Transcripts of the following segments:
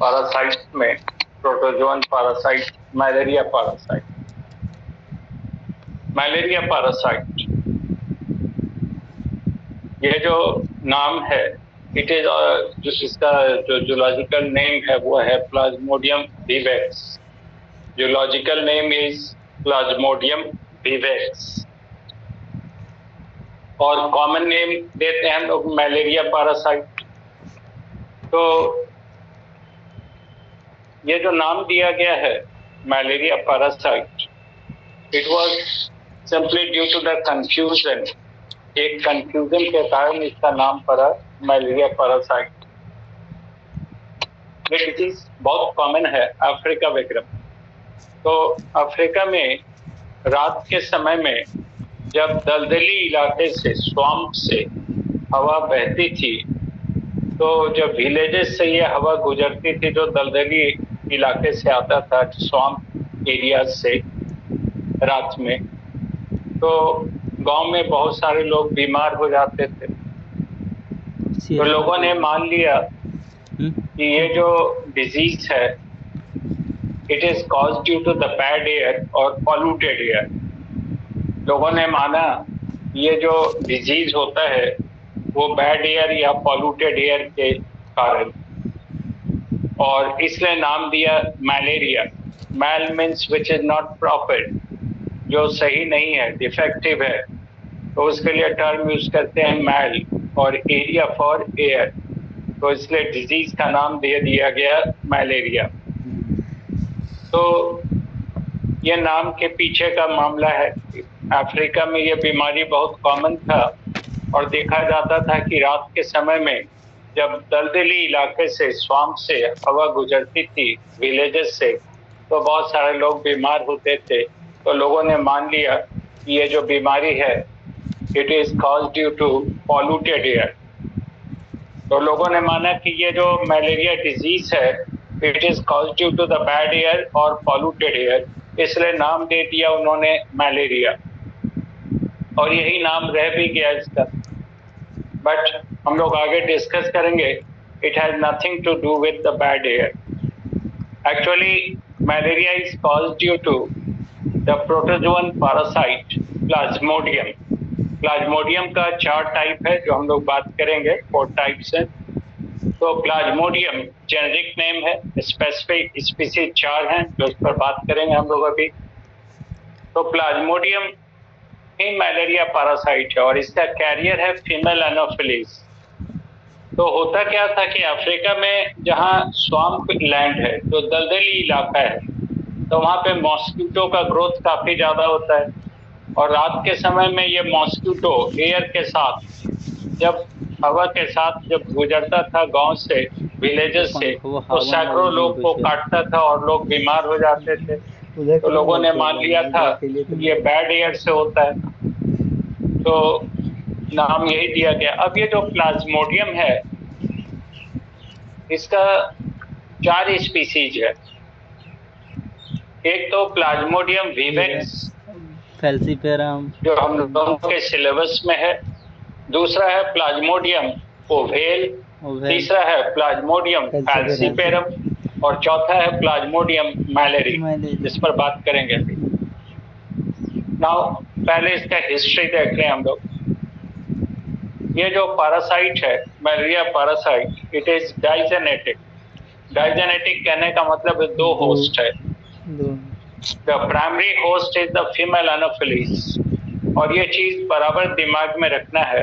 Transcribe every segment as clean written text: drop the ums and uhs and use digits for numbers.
Parasites में protozoan parasite, malaria parasite. Malaria parasite, ये जो नाम है, इट इज जो इसका जो जूलॉजिकल नेम है वो है Plasmodium vivax. Zoological name is Plasmodium vivax और कॉमन नेम देते हैं हम लोग मलेरिया पैरासाइट। तो ये जो नाम दिया गया है malaria parasite, it was simply due to the confusion. एक कंफ्यूजन के कारण इसका नाम पड़ा मलेरिया पैरासाइट। ये डिजीज बहुत कॉमन है अफ्रीका वगैरह। तो अफ्रीका में रात के समय में जब दलदली इलाके से, स्वाम्प से हवा बहती थी, तो जब विलेजेस से ये हवा गुजरती थी जो दलदली इलाके से आता था, स्वाम्प एरिया से रात में, तो गांव में बहुत सारे लोग बीमार हो जाते थे। तो लोगों ने मान लिया कि ये जो डिजीज है it is cause due to the bad air और पॉल्यूटेड एयर। लोगों ने माना ये जो डिजीज होता है वो बैड एयर या पॉल्यूटेड एयर के कारण, और इसलिए नाम दिया malaria. Mal means which is not proper, जो सही नहीं है, डिफेक्टिव है, तो उसके लिए टर्म यूज करते हैं मैल, और एरिया फॉर एयर, तो इसलिए डिजीज का नाम दे दिया गया मलेरिया। तो ये नाम के पीछे का मामला है, अफ्रीका में ये बीमारी बहुत कॉमन था और देखा जाता था कि रात के समय में जब दलदली इलाके से, स्वाम्प से हवा गुजरती थी विलेजेस से, तो बहुत सारे लोग बीमार होते थे। तो लोगों ने मान लिया कि ये जो बीमारी है it is cause due to polluted air. तो लोगों ने माना कि ये जो मलेरिया डिजीज है it is cause due to the bad air और पॉल्यूटेड एयर, इसलिए नाम दे दिया उन्होंने मलेरिया, और यही नाम रह भी गया इसका। बट हम लोग आगे डिस्कस करेंगे, it has nothing to do with the bad air. Actually malaria is cause due to the protozoan parasite plasmodium. Plasmodium का 4 टाइप है जो हम लोग बात करेंगे, 4 टाइप्स हैं। तो प्लाज्मोडियम जेनेरिक नेम है, स्पेसिफिक स्पीसीज 4 हैं जो इस पर बात करेंगे हम लोग अभी। तो प्लाज्मोडियम ही मलेरिया पैरासाइट है और इसका कैरियर है फीमेल एनोफिलीज। तो होता क्या था कि अफ्रीका में जहाँ स्वाम्प लैंड है, जो दलदली इलाका है, तो वहाँ पे मॉस्किटो का ग्रोथ काफी ज्यादा होता है, और रात के समय में ये मॉस्किटो एयर के साथ, जब हवा के साथ जब गुजरता था गांव से, विलेजेस से, तो सैकड़ों लोग को काटता था और लोग बीमार हो जाते थे। तो लोगों ने मान लिया था ये बैड एयर से होता है, तो नाम यही दिया गया। अब ये जो प्लाज्मोडियम है इसका 4 स्पीसीज है। एक तो प्लाज्मोडियम विवेक्स फैल्सीपेरम, जो हम लोगों के सिलेबस में है। दूसरा है प्लाज्मोडियम ओवेल, तीसरा है प्लाज्मोडियम फैल्सीपेरम, और चौथा है प्लाज्मोडियम मैलेरी, जिस पर बात करेंगे। नाउ पहले इसका हिस्ट्री देख रहे हैं हम लोग। ये जो पैरासाइट है malaria parasite, it is digenetic. Digenetic कहने का मतलब 2 होस्ट है। The primary host is the female anopheles, और ये चीज बराबर दिमाग में रखना है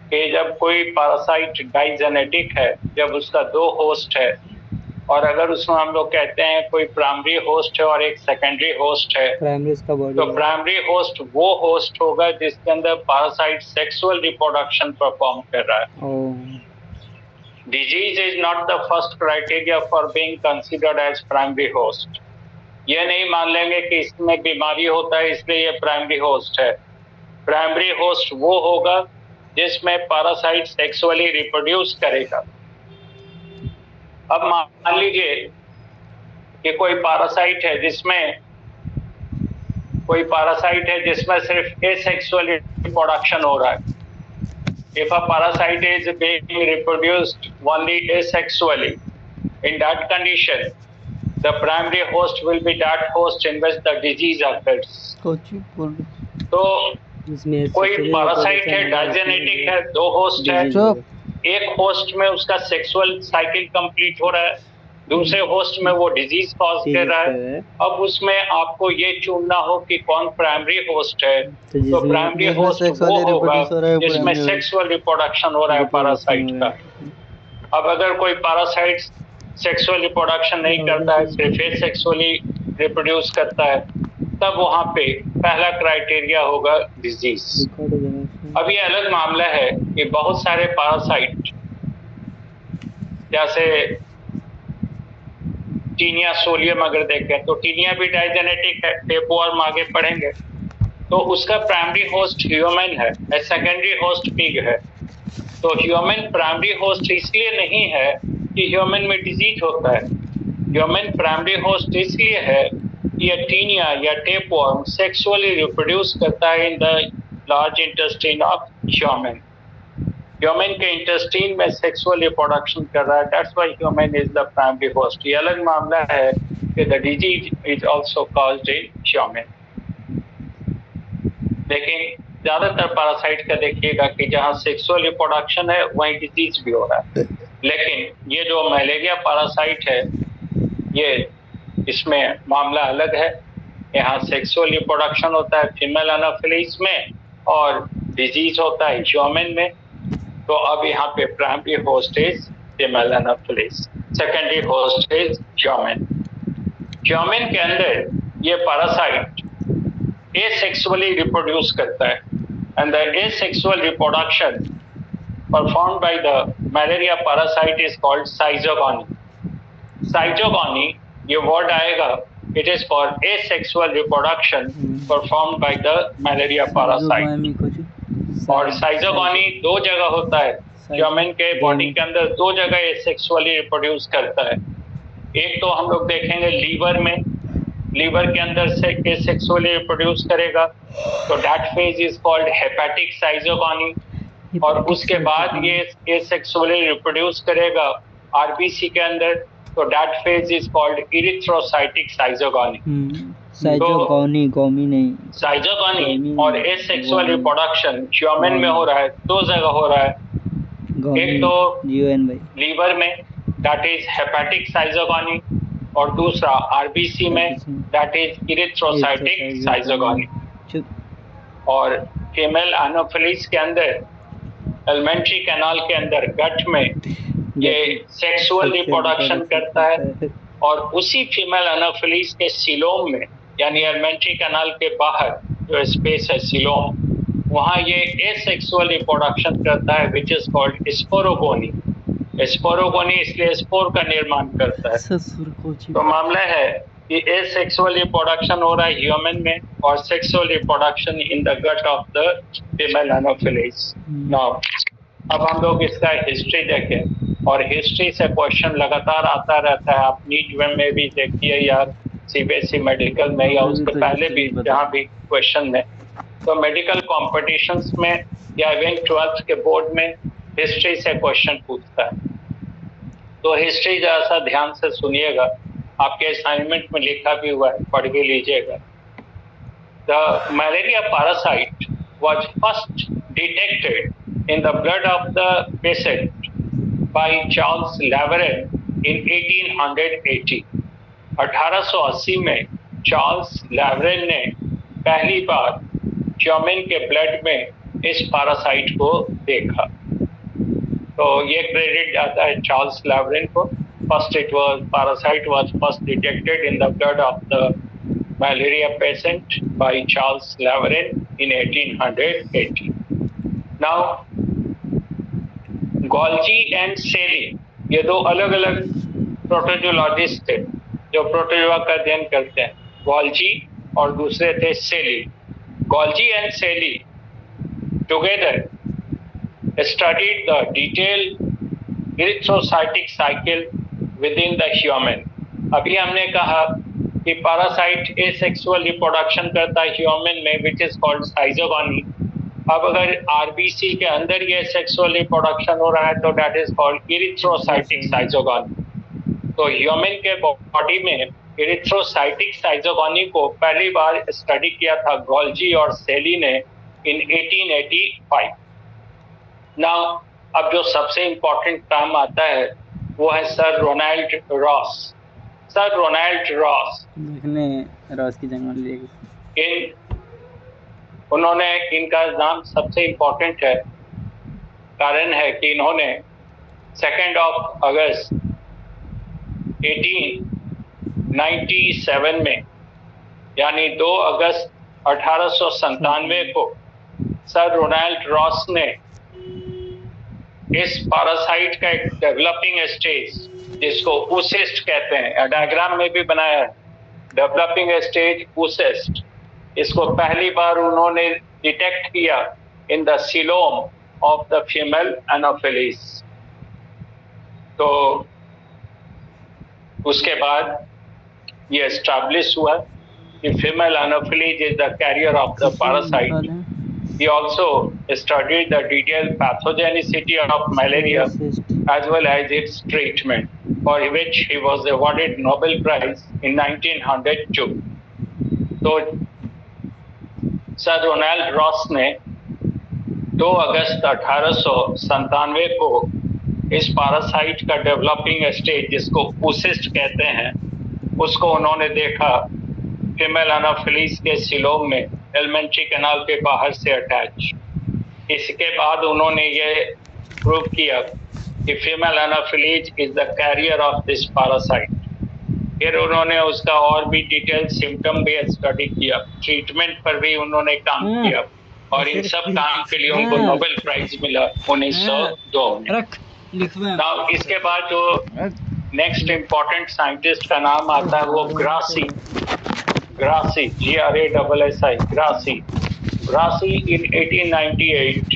कि जब कोई पैरासाइट डाइजेनेटिक है, जब उसका 2 होस्ट है, और अगर उसमें हम लोग कहते हैं कोई प्राइमरी होस्ट है और एक सेकेंडरी होस्ट है, तो प्राइमरी होस्ट वो होस्ट होगा जिसके अंदर पैरासाइट सेक्सुअल रिप्रोडक्शन परफॉर्म कर रहा है। Disease is not the first criteria for being considered as primary host. ये नहीं मान लेंगे कि इसमें बीमारी होता है इसलिए ये प्राइमरी होस्ट है। प्राइमरी होस्ट वो होगा जिसमें पैरासाइट सेक्सुअली रिप्रोड्यूस करेगा। अब मान लीजिए कि कोई पैरासाइट है जिसमें सिर्फ एसेक्सुअल रिप्रोडक्शन हो रहा है। If a parasite is being reproduced only asexually, In that condition, the primary host will be that host in which the disease occurs. तो कोई पैरासाइट है, डायजेनेटिक है, दो होस्ट है, एक होस्ट में उसका सेक्सुअल साइकिल कंप्लीट हो रहा है, दूसरे होस्ट में वो डिजीज कॉज कर रहा है। अब उसमें आपको ये चुनना हो कि कौन प्राइमरी होस्ट है, तो प्राइमरी होस्ट वो होगा जिसमें सेक्सुअल रिप्रोडक्शन हो रहा है पैरासाइट का। अब अगर कोई पैरासाइट सेक्सुअल रिप्रोडक्शन नहीं करता है, सिर्फ सेक्सुअली रिप्रोड्यूस करता है, तब वहां पे पहला क्राइटेरिया होगा डिजीज। अब ये अलग मामला है कि बहुत सारे पैरासाइट जैसे टीनिया सोलियम अगर देखें तो टीनिया भी डायजेनेटिक है, टेपवर्म आगे पढ़ेंगे, तो उसका प्राइमरी होस्ट ह्यूमन है, सेकेंडरी होस्ट पिग है। तो ह्यूमन प्राइमरी होस्ट इसलिए नहीं है कि ह्यूमन में डिजीज होता है, ह्यूमन प्राइमरी होस्ट इसलिए है कि ये टीनिया या टेपवर्म सेक्सुअली रिप्रोड्यूस करता है in the large intestine of human. Human के इंटेस्टाइन में सेक्सुअल रिप्रोडक्शन कर रहा है, that's why human is the primary host. ये अलग मामला है कि the disease is also caused in human. लेकिन ज्यादातर पैरासाइट का देखिएगा कि जहां सेक्सुअल रिप्रोडक्शन है वहीं डिजीज भी हो रहा है। लेकिन ये जो मलेरिया पैरासाइट है, ये इसमें मामला अलग है। यहाँ सेक्सुअल रिप्रोडक्शन होता है फीमेल एनाफिलीज में और डिजीज होता है ह्यूमन में। तो अब यहाँ पे primary host is female Anopheles, secondary host is human. Human के अंदर ये पैरासाइट asexually reproduce करता है, and the asexual reproduction performed by the malaria parasite is called schizogony. Schizogony, ये word आएगा, it is for asexual reproduction performed by the malaria parasite. और schizogony दो जगह होता है, ह्यूमन के बॉडी के अंदर दो जगह asexually reproduce करता है। एक तो हम लोग देखेंगे लीवर में, लीवर के अंदर से सेक्सुअली रिप्रोड्यूस करेगा, तो that phase is called hepatic साइजोगोनी। और उसके बाद ये सेक्सुअली रिप्रोड्यूस करेगा आरबीसी के अंदर, तो that phase is called erythrocytic साइजोगोनी। साइजोगोनी और एसेक्सुअल रिप्रोडक्शन ह्यूमन में हो रहा है, दो जगह हो रहा है। एक तो लीवर में, दैट इज हेपेटिक साइजोगोनी, और दूसरा आरबीसी में, दैट इज इरिथ्रोसाइटिक साइजोगोनी। और फीमेल एनाफिलीज के अंदर एलिमेंट्री कैनाल के अंदर गट में ये सेक्सुअल रिप्रोडक्शन करता है, और उसी फीमेल एनाफिलीज के सीलोम में, यानी एलिमेंट्री कैनाल के बाहर जो स्पेस है सीलोम, वहाँ ये एसेक्सुअल रिप्रोडक्शन करता है, which is called sporogony. Sporogony इसलिए स्पोर का निर्माण करता है। तो मामला है कि एसेक्सुअल रिप्रोडक्शन हो रहा है ह्यूमन में और sexual reproduction in the gut of the female anopheles. Now अब हम लोग इसका हिस्ट्री देखें, और हिस्ट्री से क्वेश्चन लगातार आता रहता है। आप नीट में भी देखिए या सीबीएसई मेडिकल में या उसके पहले भी जहाँ भी क्वेश्चन में, तो मेडिकल कॉम्पिटिशन्स में या इवन 12th के बोर्ड में हिस्ट्री से क्वेश्चन पूछता है। तो हिस्ट्री जरा सा ध्यान से सुनिएगा, आपके असाइनमेंट में लिखा भी हुआ है, पढ़ के लीजिएगा। The malaria parasite was first detected in the blood of the patient by Charles Laveran in 1880। 1880 में चार्ल्स लैवरेन ने पहली बार ह्यूमन के ब्लड में इस पैरासाइट को देखा। तो ये क्रेडिट जाता है चार्ल्स लैवरेन को। First parasite was first detected in the blood of the malaria patient by Charles Laveran in 1880। Now Golgi and Celli, ये दो अलग अलग प्रोटोजोलॉजिस्ट थे जो प्रोटोजोआ का अध्ययन करते हैं। गॉल्जी और दूसरे थे सेली। गॉल्जी एंड सेली together studied the detailed erythrocytic cycle within the human। अभी हमने कहा कि पैरासाइट एसेक्सुअल रिप्रोडक्शन करता है ह्यूमन में, विच इज कॉल्ड साइजोगोनी। अब अगर आरबीसी के अंदर ये सेक्सुअल रिप्रोडक्शन हो रहा है तो दैट इज कॉल्ड इरिथ्रोसाइटिक साइजोगोनी। तो ह्यूमन के बॉडी में इरिथ्रोसाइटिक साइजोगोनी को पहली बार स्टडी किया था गोल्जी और सेली ने इन 1885। नाउ अब जो सबसे इंपॉर्टेंट काम आता है वो है sir Ronald Ross. Sir Ronald Ross देखने रॉस की जंगल उन्होंने, इनका नाम सबसे इंपॉर्टेंट है, कारण है कि इन्होंने 2 अगस्त 1897 में यानी 2 अगस्त 1897 को सर रोनाल्ड रॉस ने इस पैरासाइट का एक डेवलपिंग स्टेज, जिसको oocyst कहते हैं, डायग्राम में भी बनाया है, डेवलपिंग स्टेज oocyst, इसको पहली बार उन्होंने डिटेक्ट किया in the coelom of the female anopheles. तो उसके बाद ये एस्टैब्लिश हुआ कि female anopheles is the carrier of the parasite. He also studied the detailed pathogenicity of malaria as well as its treatment, for which he was awarded Nobel Prize in 1902. तो sir Ronald Ross ने 2 अगस्त 1897 को इस parasite का developing stage, जिसको oocyst कहते हैं, उसको उन्होंने देखा फीमेल एनोफिलीज के सीलोम में एलिमेंट्री कैनाल के बाहर से अटैच। इसके बाद उन्होंने ये प्रूव किया कि female anopheles is the carrier of this parasite. फिर उन्होंने उसका और भी डिटेल सिम्टम भी स्टडी किया, ट्रीटमेंट पर भी उन्होंने काम किया, और इन सब काम के लिए उनको नोबेल प्राइज मिला 1902 में। नाउ इसके बाद जो नेक्स्ट इम्पोर्टेंट साइंटिस्ट का नाम आता है वो grassy, Grassi, Grassi in 1898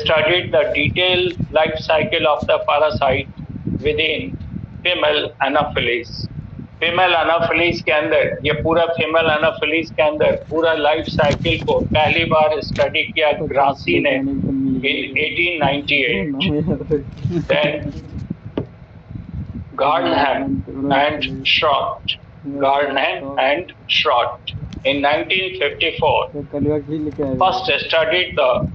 studied the detailed life cycle of the parasite within female anopheles. Female anopheles के अंदर, ये पूरा फीमेल एनोफिलीज के अंदर पूरा लाइफ साइकिल को पहली बार स्टडी किया ग्रासी ने in 1898. Then Gardner and Schrott in 1954 first studied the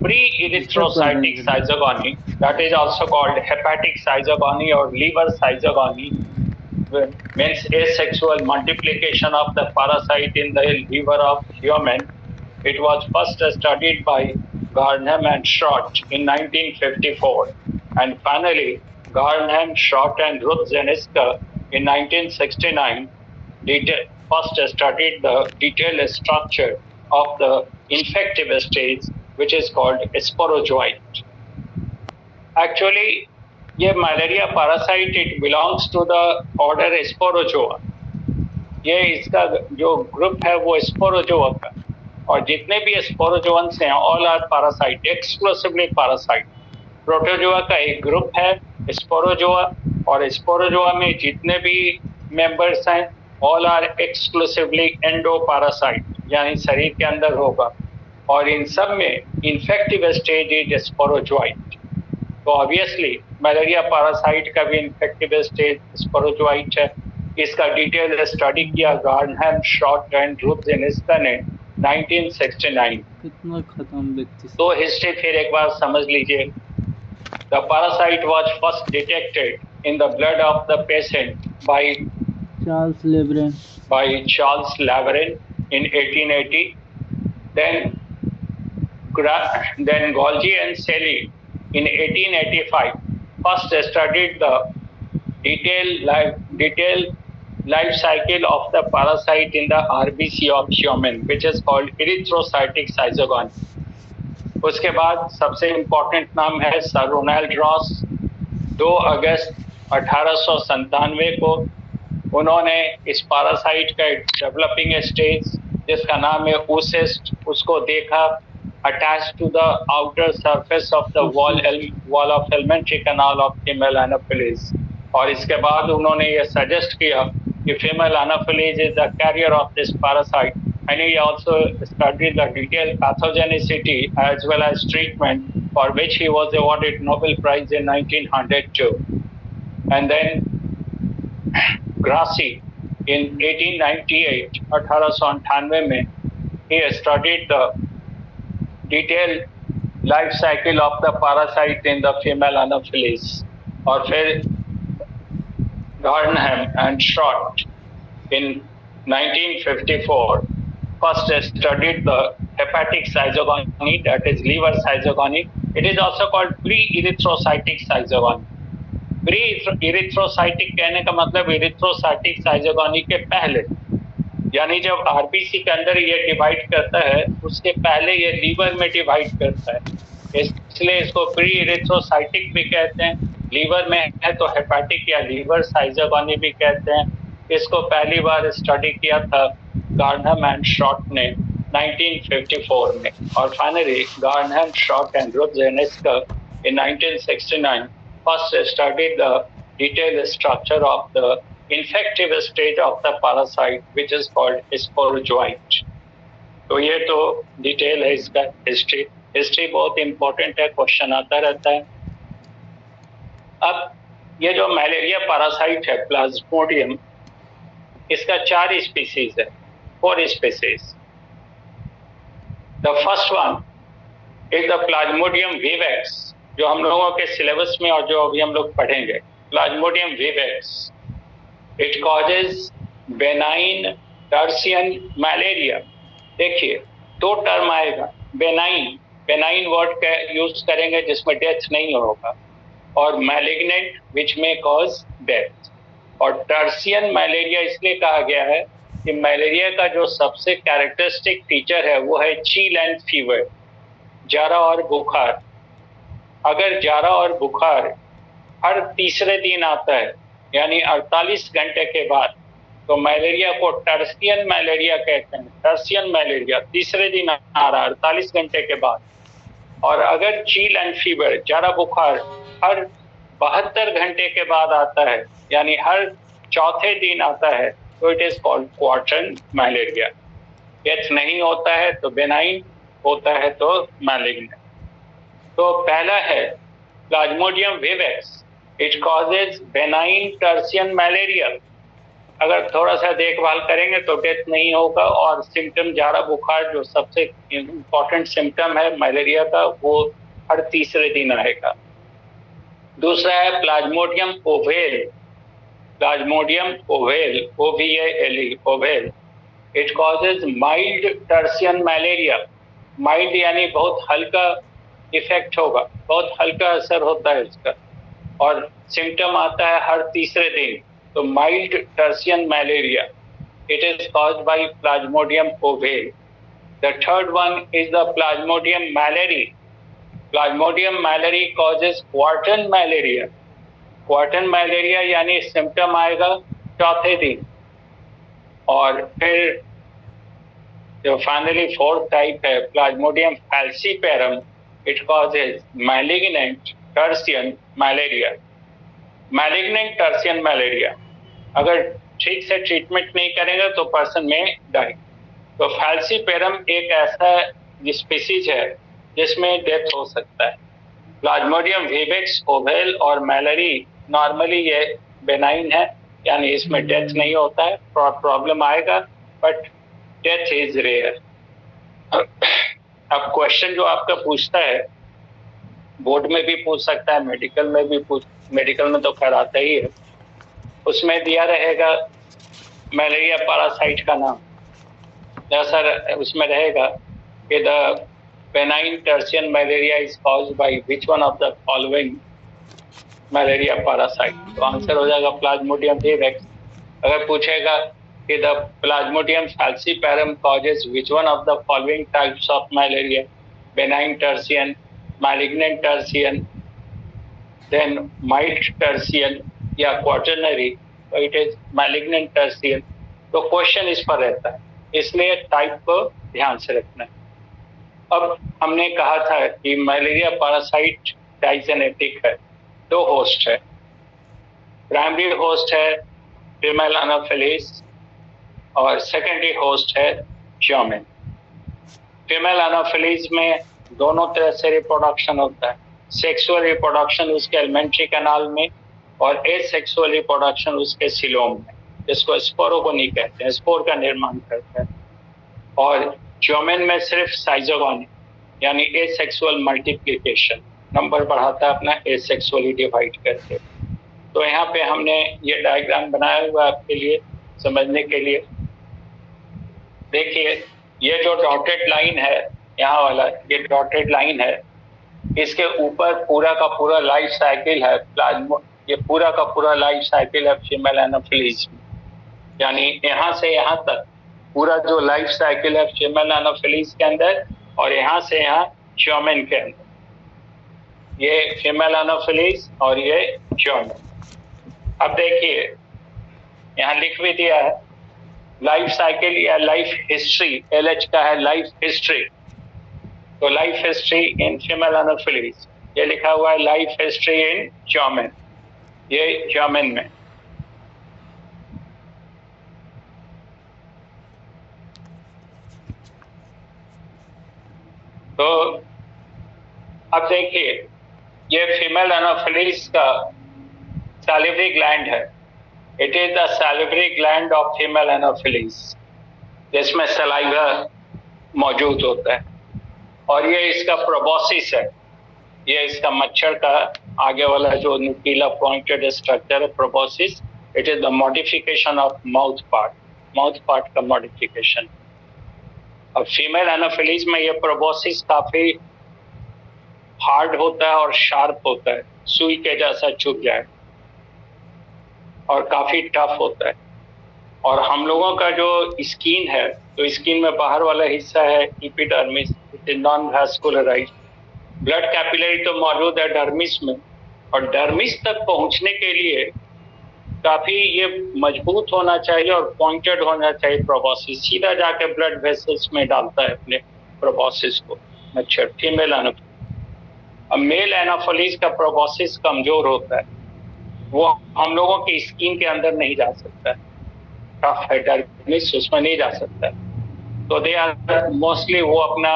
pre-erythrocytic schizogony, that is also called hepatic schizogony or liver schizogony, means asexual multiplication of the parasite in the liver of human. It was first studied by Gardner and Schrott in 1954, and finally Gardner, Schrott and Ruth Zeniska in 1969 first studied the detailed structure of the infective stage, which is called sporozoite. Actually, ये malaria parasite it belongs to the order sporozoa. ये इसका जो group है वो Sporozoa का, और जितने भी स्पोरोजोअन्स हैं all are parasite, exclusively parasite. Protozoa का एक ग्रुप है स्पोरोजोआ, और स्पोरोजोआ में जितने भी मेंबर्स हैं all are exclusively endoparasite, यानी शरीर के अंदर होगा, और इन सब में इन्फेक्टिव स्टेज इज स्पोरोजोइट। तो ऑब्वियसली मलेरिया पैरासाइट का भी इन्फेक्टिव स्टेज स्पोरोजोइट है। इसका डिटेल स्टडी किया Gardner, Short and Ruth Jeniska ने 1969। कितना खत्म व्यक्ति। तो हिस्ट्री फिर एक बार समझ लीजिए। The parasite was first detected in the blood of the patient by Charles Lavarin in 1880. Then Golgi and Selye in 1885 first studied the detailed life cycle of the parasite in the RBC of human, which is called erythrocytic schizogony. उसके बाद सबसे important नाम है sir Ronald Ross. 2 अगस्त 1897 को उन्होंने इस parasite का developing stage, जिसका नाम है oocyst, उसको देखा attach to the outer surface of the wall of alimentary canal of female anopheles. और इसके बाद उन्होंने ये सजेस्ट किया कि female anopheles is the carrier of this parasite, and he also studied the detailed pathogenicity as well as treatment, for which he was awarded Nobel Prize in 1902. And then Grassi in 1898, 1898 में he studied the detailed life cycle of the parasite in the female Anopheles. और फिर Gardner and Schott in 1954 first studied the hepatic schizogony, that is liver schizogony. It is also called pre-erythrocytic schizogony. Pre-erythrocytic कहने का मतलब erythrocytic साइजोगोनी के पहले, यानी जब RBC के अंदर ये डिवाइड करता है उसके पहले ये लीवर में डिवाइड करता है, इसलिए इसको प्री-इरिथ्रोसाइटिक भी कहते हैं। लीवर में है तो हेपाटिक या लीवर साइजोगोनी भी कहते हैं। इसको पहली बार स्टडी किया था गार्डनर एंड शॉर्ट ने 1954 में, और फाइनली गार्डनर, शॉर्ट एंड रुबजेनेस्का in 1969 first studied the detailed structure of the infective stage of the parasite, which is called sporozoite. तो ये तो डिटेल है इसका हिस्ट्री बहुत इंपॉर्टेंट है, क्वेश्चन आता रहता है। अब ये जो मलेरिया पैरासाइट है प्लाज्मोडियम, इसका 4 स्पीसीज है, 4 species. The first one is the Plasmodium vivax, जो हम लोगों के सिलेबस में और जो अभी हम लोग पढ़ेंगे, Plasmodium vivax. It causes benign tertian malaria. देखिए 2 टर्म आएगा, बेनाइन वर्ड का यूज करेंगे जिसमें डेथ नहीं होगा, और मैलिग्नेंट विच में कॉज डेथ। और टर्सियन मलेरिया इसलिए कहा गया है कि मलेरिया का जो सबसे कैरेक्टरिस्टिक फीचर है वो है चील एंड फीवर, जारा और बुखार। अगर जारा और बुखार हर तीसरे दिन आता है, यानी 48 घंटे के बाद, तो मलेरिया को टर्सियन मलेरिया कहते हैं। टर्सियन मलेरिया तीसरे दिन आ रहा है 48 घंटे के बाद। और अगर चील एंड फीवर, जारा बुखार, हर 72 घंटे के बाद आता है, यानी हर चौथे दिन आता है, तो it is called quartan malaria. Death नहीं होता है तो बेनाइन, होता है तो मैलिग्नेंट। तो पहला है Plasmodium vivax, it causes benign tertian malaria. अगर थोड़ा सा देखभाल करेंगे तो डेथ नहीं होगा, और सिम्टम जारा बुखार जो सबसे इंपॉर्टेंट सिम्टम है मलेरिया का, वो हर तीसरे दिन आएगा। दूसरा है Plasmodium ovale, Plasmodium ovale, OVALE, ovale. It causes mild tertian malaria. Mild यानी बहुत हल्का इफेक्ट होगा, बहुत हल्का असर होता है इसका, और सिम्टम आता है हर तीसरे दिन, तो mild tertian malaria. It is caused by Plasmodium ovale. The third one is the Plasmodium malariae. Plasmodium malariae causes quartan malaria. Quartan malaria यानी सिम्टम आएगा चौथे दिन। और फिर जो फाइनली 4th टाइप है Plasmodium falciparum, it causes malignant tertian malaria. Malignant tertian malaria अगर ठीक से ट्रीटमेंट नहीं करेंगे तो पर्सन में डाई। तो फैल्सीपेरम एक ऐसा स्पीसीज है जिसमें डेथ हो सकता है। प्लाज्मोडियम विवेक्स, ओवेल और मैलेरी नॉर्मली ये बेनाइन है, यानी इसमें डेथ नहीं होता है, प्रॉब्लम आएगा बट डेथ इज रेयर। अब क्वेश्चन जो आपका पूछता है, बोर्ड में भी पूछ सकता है, मेडिकल में भी मेडिकल में तो खैर आता ही है, उसमें दिया रहेगा मलेरिया पैरासाइट का नाम। सर उसमें रहेगा कि the benign tertian malaria is caused by which one of the following malaria parasite, तो आंसर हो जाएगा प्लाज्मोडियम विवेक्स। अगर पूछेगा कि the Plasmodium falciparum causes which one of the following types of malaria, benign tertian, malignant tertian, then mild tertian या quaternary, so it is malignant tertian। तो question इस पर रहता है, इसलिए टाइप को ध्यान से रखना है। अब हमने कहा था कि मलेरिया पैरासाइट डाइजेनेटिक है, 2 होस्ट है। प्राइमरी होस्ट है फीमेल एनोफिलीज और सेकेंडरी होस्ट है ह्यूमन। फीमेल एनोफिलीज में दोनों तरह से रिप्रोडक्शन होता है। सेक्सुअल रिप्रोडक्शन उसके एलिमेंट्री कैनाल में, और एसेक्सुअल रिप्रोडक्शन उसके सिलोम में, जिसको स्पोरोगोनी कहते हैं, स्पोर का निर्माण करता है। और ज्योमेन में सिर्फ साइजोगोनी यानी एसेक्सुअल मल्टीप्लिकेशन, नंबर बढ़ाता है अपना एसेक्सुअली डिवाइड करके। तो यहाँ पे हमने ये डायग्राम बनाया हुआ आपके लिए समझने के लिए। देखिए ये जो डॉटेड लाइन है, यहाँ वाला ये डॉटेड लाइन है, इसके ऊपर पूरा का पूरा लाइफ साइकिल है प्लाज्मा, ये पूरा का पूरा लाइफ साइकिल है फीमेल एनाफिलीज में, यानी यहाँ से यहाँ तक पूरा जो लाइफ साइकिल है फीमेल एनाफिलीज के अंदर, और यहाँ से यहाँ ज्योमेन के अंदर, ये फीमेल एनाफिलीज और ये ज्योमेन। अब देखिए यहाँ लिख भी दिया है लाइफ साइकिल या लाइफ हिस्ट्री, LH का है लाइफ हिस्ट्री। तो life history in female Anopheles, ये लिखा हुआ है लाइफ हिस्ट्री इन ज्योमेन, ये ज्योमेन में। तो अब देखिए ये फीमेल एनाफिलीज का सैलिवरी ग्लैंड है। It is the salivary gland of female Anopheles, जिसमें सलाइवा मौजूद होता है। और ये इसका प्रोबोसिस है, ये इसका मच्छर का आगे वाला जो नुकीला पॉइंटेड स्ट्रक्चर है proboscis. It is the modification of mouth part का मॉडिफिकेशन। अब फीमेल एनाफिलीज में ये प्रोबोसिस काफी हार्ड होता है और शार्प होता है, सुई के जैसा चुभ जाए, और काफी टफ होता है। और हम लोगों का जो स्किन है, तो स्किन में बाहर वाला हिस्सा है epidermis, it is non vascularized. Blood capillary तो मौजूद है डर्मिस में, और डर्मिस तक पहुंचने के लिए काफी ये मजबूत होना चाहिए और पॉइंटेड होना चाहिए प्रोबोसिस, सीधा जाके ब्लड वेसल्स में डालता है अपने प्रोबोसिस को मच्छर, फीमेल एनाफिलीज। अब मेल एनाफिलीज का प्रोबोसिस कमजोर होता है, वो हम लोगों की स्किन के अंदर नहीं जा सकता है, टफ है डर्मिस, उसमें नहीं जा सकता। तो दे आर मोस्टली वो अपना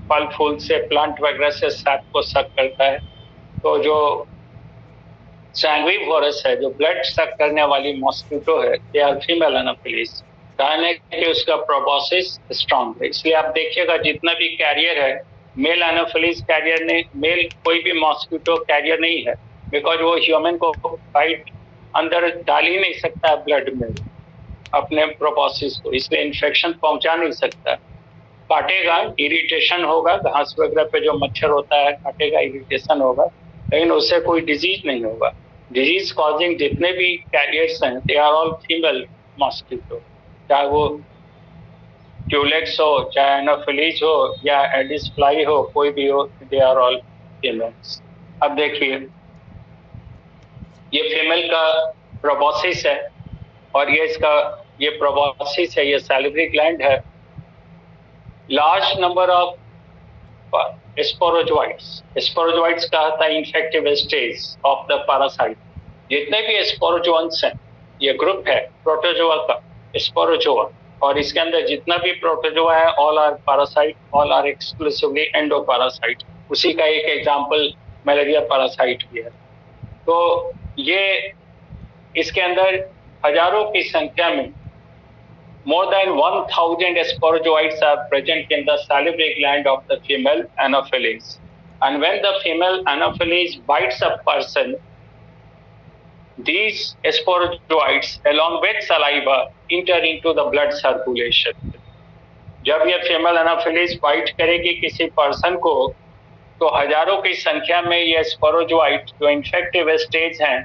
फल फूल से, प्लांट वगैरह से सैप को सक करता है। तो जो सैंग्विवोरस है, जो ब्लड सक करने वाली मॉस्किटो है, दे आर फीमेल एनाफिलीज, कहने कि उसका प्रोबोसिस स्ट्रांग है। इसलिए आप देखिएगा जितना भी कैरियर है, मेल एनाफिलीज कैरियर नहीं, मेल कोई भी मॉस्किटो कैरियर नहीं है, बिकॉज वो ह्यूमन को फाइट अंदर डाल ही नहीं सकता है ब्लड में अपने प्रोबोसिस को, इसलिए इन्फेक्शन पहुंचा नहीं सकता। काटेगा, इरिटेशन होगा, घास वगैरह पे जो मच्छर होता है काटेगा, इरिटेशन होगा, लेकिन उससे कोई डिजीज नहीं होगा। डिजीज कॉजिंग जितने भी कैरियर्स हैं, they are all female mosquito, चाहे वो क्यूलेक्स हो, चाहे एनाफिलीज हो, या एडिस फ्लाई हो, कोई भी हो, दे आर ऑल फीमेल्स। अब देखिए ये फीमेल का प्रोबोसिस है, और ये प्रोबोसिस है, ये सैलिवरी ग्लैंड है। लार्ज नंबर ऑफ स्पोरोजोइट्स कहता है infective stage of the parasite. जितने भी स्पोरोजोअन्स हैं, ये ग्रुप है प्रोटोजोआ का, स्पोरोजोआ, और इसके अंदर जितना भी प्रोटोजोआ है, all are parasite, all are exclusively endoparasite. उसी का एक एग्जांपल मलेरिया पैरासाइट भी है। तो ये इसके अंदर हजारों की संख्या में more than 1000 sporozoites are present in the salivary gland of the female Anopheles. And when the female Anopheles bites a person, these sporozoites along with saliva enter into the blood circulation. जब ये female Anopheles bite करेगी किसी person को, तो हजारों की संख्या में ये स्पोरोजोइट जो इन्फेक्टिव स्टेज हैं,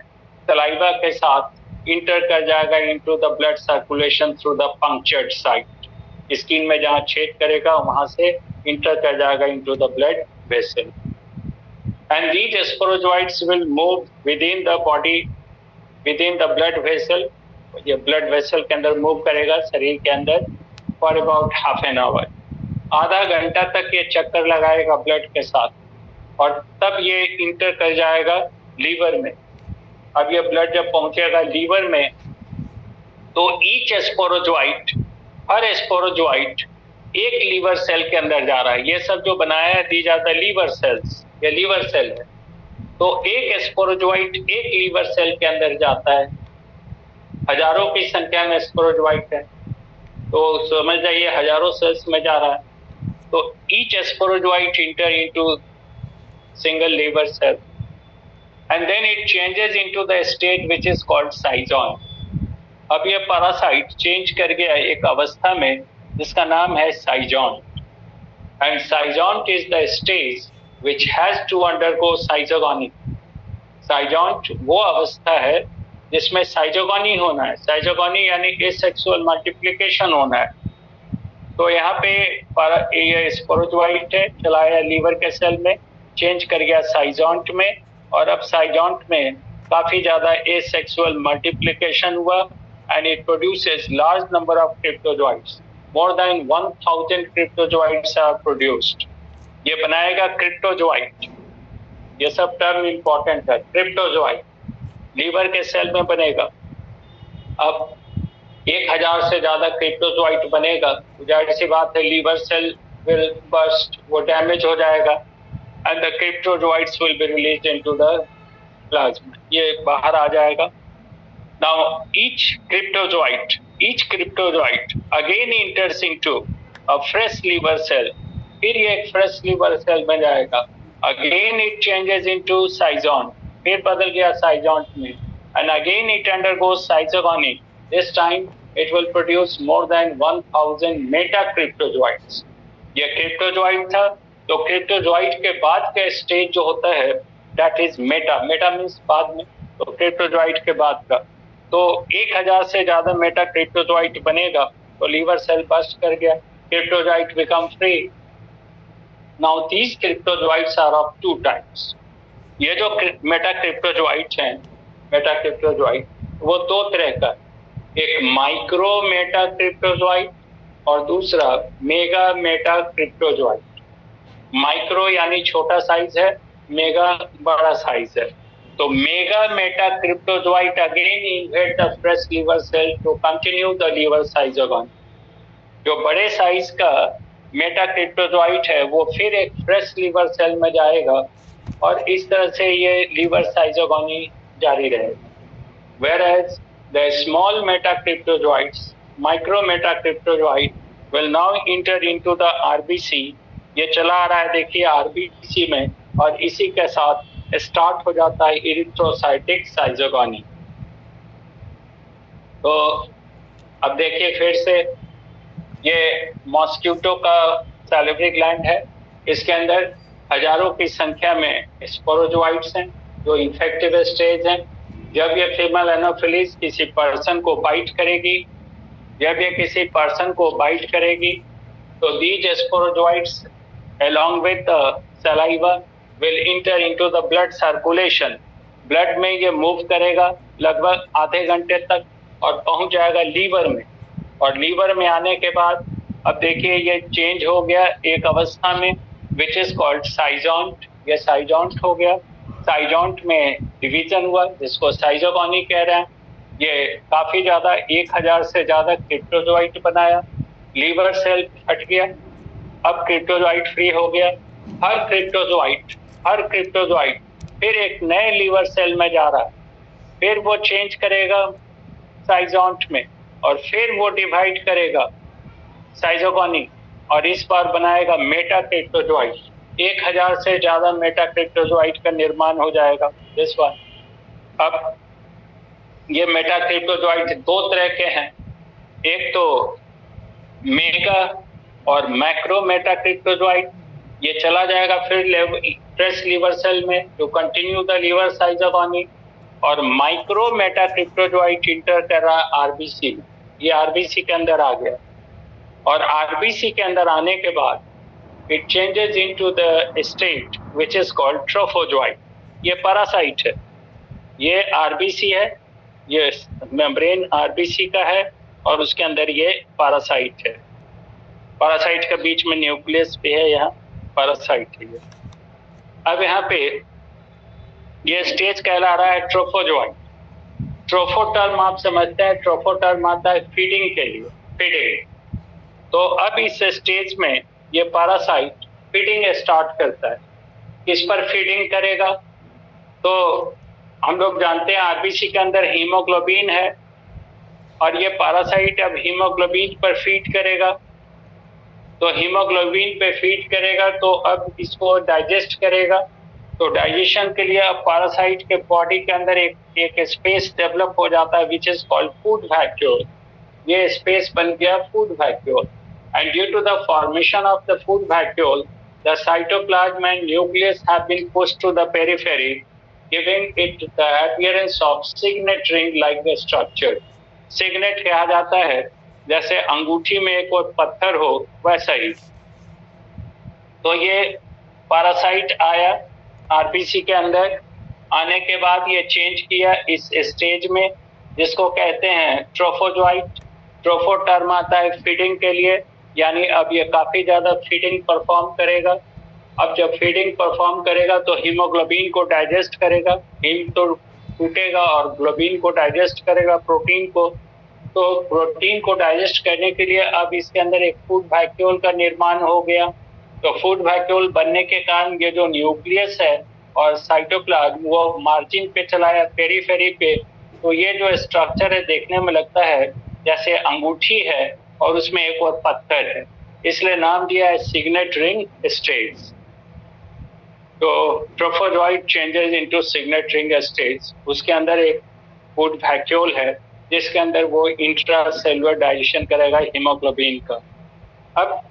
सलाइवा के साथ इंटर कर जाएगा into the blood circulation through the punctured site. Skin में जहां छेद करेगा वहां से इंटर कर जाएगा into the blood vessel, and these sporozoites will move within the body, within the blood vessel. ये ब्लड वेसल के अंदर मूव करेगा शरीर के अंदर for about half an hour, आधा घंटा तक ये चक्कर लगाएगा ब्लड के साथ, और तब ये इंटर कर जाएगा लीवर में। अब ये ब्लड जब पहुंचेगा लीवर में, तो ईच स्पोरोजोइट, हर स्पोरोजोइट एक लीवर सेल के अंदर जा रहा है। ये सब जो बनाया है, these are the liver cells, ये लीवर सेल है। तो एक स्पोरोजोइट एक लीवर सेल के अंदर जाता है, हजारों की संख्या में स्पोरोजोइट है, तो समझ जाइए हजारों सेल्स में जा रहा है। तो each sporozoite enter into single liver cell and then it changes into the state which is called साइजॉन। अब ये पैरासाइट चेंज कर गया एक अवस्था में जिसका नाम है साइजॉन, and साइजॉन is the stage which has to undergo साइजोगोनी। साइजॉन वो अवस्था है जिसमें साइजोगोनी होना है, साइजोगोनी यानी एसेक्सुअल मल्टीप्लिकेशन होना है। तो यहाँ पे ये स्पोरोजोइट है, चला गया लीवर के सेल में, चेंज कर गया साइजॉन्ट में, और अब साइजॉन्ट में काफी ज्यादा एसेक्सुअल मल्टीप्लिकेशन हुआ and it produces large number of cryptozoites, more than 1000 cryptozoites are produced. ये बनाएगा क्रिप्टोजोइट, ये सब टर्म इंपॉर्टेंट है। क्रिप्टोजोइट लीवर के सेल में बनेगा। अब 1000 से ज्यादा क्रिप्टोजोइट बनेगा, जाहिर सी बात है लीवर सेल विल बर्स्ट, वो डैमेज हो जाएगा and the cryptozoites will be released into the plasma, ये बाहर आ जाएगा। Now each cryptozoite again enters into a fresh liver cell, फिर ये एक fresh liver cell बन जाएगा, again it changes into साइजॉन, फिर बदल गया साइजॉन में, and again it undergoes साइजोगोनी। This time it will produce more than 1000 metacryptozoites। ये क्रिप्टोजोइट था, तो क्रिप्टोजोइट के बाद का स्टेज जो होता है that is Meta, Meta means बाद में, तो क्रिप्टोजोइट के बाद का, तो 1000 से ज्यादा मेटा क्रिप्टोजोइट बनेगा, तो लीवर सेल बस्ट कर गया, cryptozoite become free. Now these cryptozoites are of two types. ये जो मेटा क्रिप्टोजोइट हैं, मेटा क्रिप्टोजोइट वो दो तरह का, एक माइक्रो मेटा क्रिप्टोजोइट और दूसरा मेगा मेटा क्रिप्टोजोइट। माइक्रो यानी छोटा साइज है, मेगा बड़ा साइज है। तो mega meta cryptozoite again invade the fresh liver cell to continue the liver schizogony. जो बड़े साइज का मेटा क्रिप्टोजोइट है वो फिर एक फ्रेश लीवर सेल में जाएगा और इस तरह से ये लीवर साइजोगोनी जारी रहेगा। Whereas the small metacryptozoites, micro metacryptozoite will now enter into the RBC। ये चला आ रहा है देखिए आरबीसी में, और इसी के साथ स्टार्ट हो जाता है इरिथ्रोसाइटिक साइजोगोनी। तो अब देखिए फिर से, ये मॉस्किटो का सैलिवरी ग्लैंड है, इसके अंदर हजारों की संख्या में स्पोरोजोइट्स हैं जो इन्फेक्टिव स्टेज हैं। जब ये फीमेल एनोफिलीज किसी पर्सन को बाइट करेगी, जब ये किसी पर्सन को बाइट करेगी, तो these sporozoites along with the saliva will enter into the blood circulation। Blood में ये मूव करेगा लगभग आधे घंटे तक और पहुंच जाएगा लीवर में, और लीवर में आने के बाद अब देखिए ये चेंज हो गया एक अवस्था में विच इज कॉल्ड साइजॉन्ट। ये साइजॉन्ट हो गया, साइजॉन्ट में डिवीजन हुआ जिसको साइजोगोनी कह रहे हैं। ये काफी ज्यादा 1000 से ज्यादा क्रिप्टोजोइट बनाया, लीवर सेल हट गया, अब क्रिप्टोजोइट फ्री हो गया। हर क्रिप्टोजोइट फिर एक नए लीवर सेल में जा रहा है, फिर वो चेंज करेगा साइजॉन्ट में और फिर वो डिवाइड करेगा साइजोगोनी और इस बार बनाएगा मेटा क्रिप्टोजोइट। 1000 से ज्यादा मेटा क्रिप्टोजोइट का निर्माण हो जाएगा इस बार। अब ये मेटा क्रिप्टोजोइट दो तरह के हैं, एक तो मेगा और मैक्रो मेटा क्रिप्टोजोइट। ये चला जाएगा फिर फ्रेश लीवर सेल में to continue the liver schizogony, और माइक्रो मेटा क्रिप्टोजोइट इंटर कर रहा है आरबीसी में। ये आरबीसी के अंदर आ गया, और आरबीसी के अंदर आने के बाद it changes into the state which is called trophozoite. ये पैरासाइट है, ये आरबीसी है, ये मेम्ब्रेन आरबीसी का है और उसके अंदर ये पैरासाइट है। पैरासाइट के बीच में न्यूक्लियस भी है, यहाँ पैरासाइट है ये। अब यहाँ पे ये स्टेज कहला रहा है ट्रोफोजोइट। ट्रोफो टर्म आप समझते हैं, ट्रोफो टर्म आता है फीडिंग के लिए, फीडिंग। तो अब इस स्टेज में ये पैरासाइट फीडिंग स्टार्ट करता है। किस पर फीडिंग करेगा? तो हम लोग जानते हैं आरबीसी के अंदर हीमोग्लोबिन है और ये पैरासाइट अब हीमोग्लोबिन पर फीड करेगा। तो हीमोग्लोबिन पे फीड करेगा तो अब इसको डाइजेस्ट करेगा। तो डाइजेशन के लिए अब पैरासाइट के बॉडी के अंदर एक स्पेस डेवलप हो जाता है which is called food vacuole. ये स्पेस बन गया food vacuole and due to the formation of the food vacuole the cytoplasm and nucleus have been pushed to the periphery, giving it the appearance of signet ring-like structure. Signet कहा जाता है जैसे अंगूठी में एक और पत्थर हो वैसा ही। तो ये पैरासाइट आया आरबीसी के अंदर, आने के बाद ये चेंज किया इस स्टेज में जिसको कहते हैं ट्रोफोजोइट। ट्रोफो टर्म आता है फीडिंग के लिए, यानी अब ये काफी ज्यादा फीडिंग परफॉर्म करेगा। अब जब फीडिंग परफॉर्म करेगा तो हीमोग्लोबिन को डाइजेस्ट करेगा, हीम तो टूटेगा और ग्लोबिन को डाइजेस्ट करेगा, प्रोटीन को। तो प्रोटीन को डाइजेस्ट करने के लिए अब इसके अंदर एक फूड वैक्यूल का निर्माण हो गया। तो फूड वैक्यूल बनने के कारण ये जो न्यूक्लियस है और साइटोप्लाज्म वो मार्जिन पे चलाया, पेरीफेरी पे। तो ये जो स्ट्रक्चर है देखने में लगता है जैसे अंगूठी है और उसमें एक और पत्थर है, इसलिए नाम दिया है सिग्नेट रिंग स्टेट्स। तो trophozoite changes into signet ring states, उसके अंदर एक फूड वैक्यूल है जिसके अंदर वो इंट्रा सेलुलर डाइजेशन करेगा हीमोग्लोबिन का। अब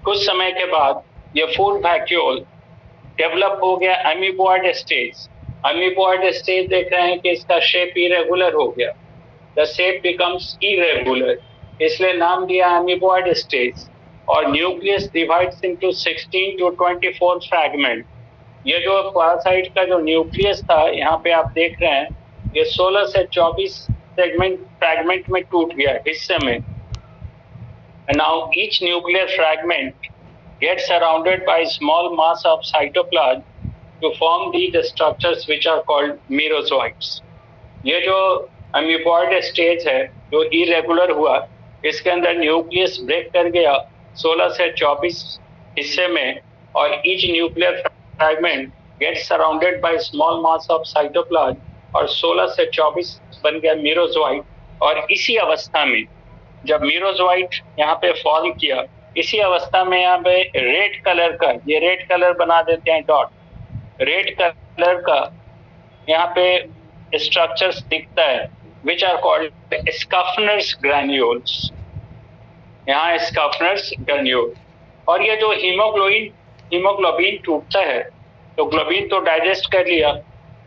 कुछ समय के बाद ये फूड वैक्यूल डेवलप हो गया अमीबॉइड स्टेज। अमीबॉइड स्टेज देख रहे हैं कि इसका शेप इरेगुलर हो गया, द शेप बिकम्स इरेगुलर, इसलिए नाम दिया अमीबॉइड स्टेज। और nucleus divides into 16 to 24 fragment. ये जो पैरासाइट का जो न्यूक्लियस था यहाँ पे आप देख रहे हैं, ये 16 से 24 फ्रैगमेंट में टूट गया, हिस्से में। Now each nuclear fragment gets surrounded by small mass of cytoplasm to form these structures which are called merozoites. ये जो अमीबॉइड स्टेज है जो इरेगुलर हुआ, इसके अंदर न्यूक्लियस ब्रेक कर गया 16 से 24 हिस्से में, और each nuclear fragment gets surrounded by small mass of cytoplasm, और 16 से 24 बन गया मीरोजोइट। और इसी अवस्था में जब मीरोजोइट यहाँ पे फॉल किया, इसी अवस्था में यहाँ पे रेड कलर का, ये रेड कलर बना देते हैं डॉट, रेड कलर का यहाँ पे स्ट्रक्चर्स दिखता है विच आर कॉल्ड स्कफनर्स ग्रैन्यूल्स। यहाँ स्कफनर्स ग्रैन्यूल। और ये जो हीमोग्लोबिन टूटता है तो ग्लोबिन तो डाइजेस्ट कर लिया,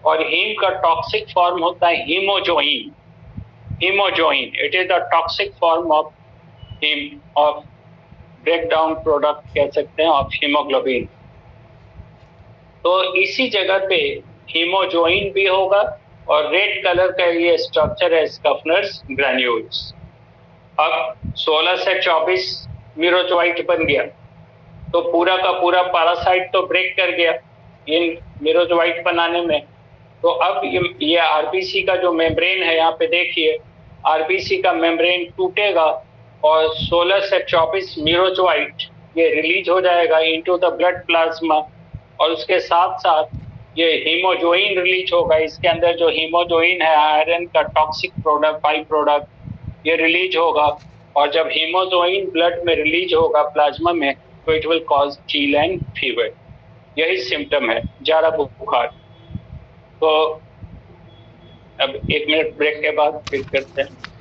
और हीम का टॉक्सिक फॉर्म होता है haemozoin. Haemozoin it is the toxic form of haem, of breakdown product कह सकते हैं ऑफ हीमोग्लोबिन। तो इसी जगह पे हीमोजोइन भी होगा और रेड कलर का ये स्ट्रक्चर है स्कफनर्स ग्रैन्यूल्स। अब 16 से 24 मीरोजोइट बन गया, तो पूरा का पूरा पैरासाइट तो ब्रेक कर गया इन मीरोजोइट बनाने में। तो अब ये आरबीसी का जो मेम्ब्रेन है, यहाँ पे देखिए आरबीसी का मेम्ब्रेन टूटेगा और 16 से 24 मीरोजोइट ये रिलीज हो जाएगा इनटू द ब्लड प्लाज्मा, और उसके साथ साथ ये हीमोजोइन रिलीज होगा। इसके अंदर जो हीमोजोइन है आयरन का टॉक्सिक प्रोडक्ट, बाई प्रोडक्ट, ये रिलीज होगा। और जब हीमोजोइन ब्लड में रिलीज होगा प्लाज्मा में, तो इट विल कॉज चील एंड फीवर। यही सिम्टम है, जाड़ा बुखार। तो अब 1 मिनट ब्रेक के बाद फिर करते हैं।